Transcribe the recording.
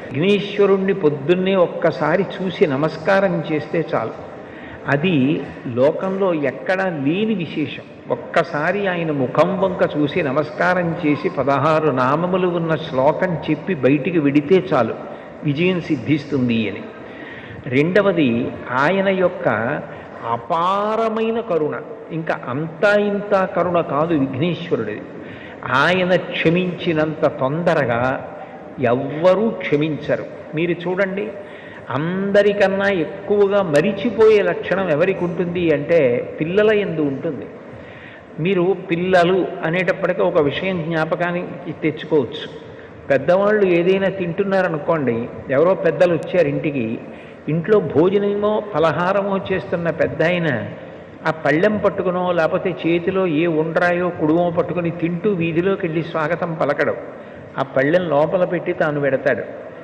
విఘ్నేశ్వరుణ్ణి పొద్దున్నే ఒక్కసారి చూసి నమస్కారం చేస్తే చాలు. అది లోకంలో ఎక్కడా లేని విశేషం. ఒక్కసారి ఆయన ముఖం వంక చూసి నమస్కారం చేసి 16 నామములు ఉన్న శ్లోకం చెప్పి బయటికి విడితే చాలు, విజయం సిద్ధిస్తుంది అని. రెండవది ఆయన యొక్క అపారమైన కరుణ. ఇంకా అంతా ఇంత కరుణ కాదు విఘ్నేశ్వరుడిది. ఆయన క్షమించినంత తొందరగా ఎవ్వరూ క్షమించరు. మీరు చూడండి, అందరికన్నా ఎక్కువగా మరిచిపోయే లక్షణం ఎవరికి ఉంటుంది అంటే పిల్లల యందు ఉంటుంది. మీరు పిల్లలు అనేటప్పటికీ ఒక విషయం జ్ఞాపకానికి తెచ్చుకోవచ్చు. పెద్దవాళ్ళు ఏదైనా తింటున్నారనుకోండి, ఎవరో పెద్దలు వచ్చారు ఇంటికి, ఇంట్లో భోజనమో ఫలహారమో చేస్తున్న పెద్ద ఆయన ఆ పళ్ళెం పట్టుకునో లేకపోతే చేతిలో ఏ ఉండ్రాయో కుడుమో పట్టుకుని తింటూ వీధిలోకి వెళ్ళి స్వాగతం పలకడం, ఆ పళ్ళెం లోపల పెట్టి తాను పెడతాడు.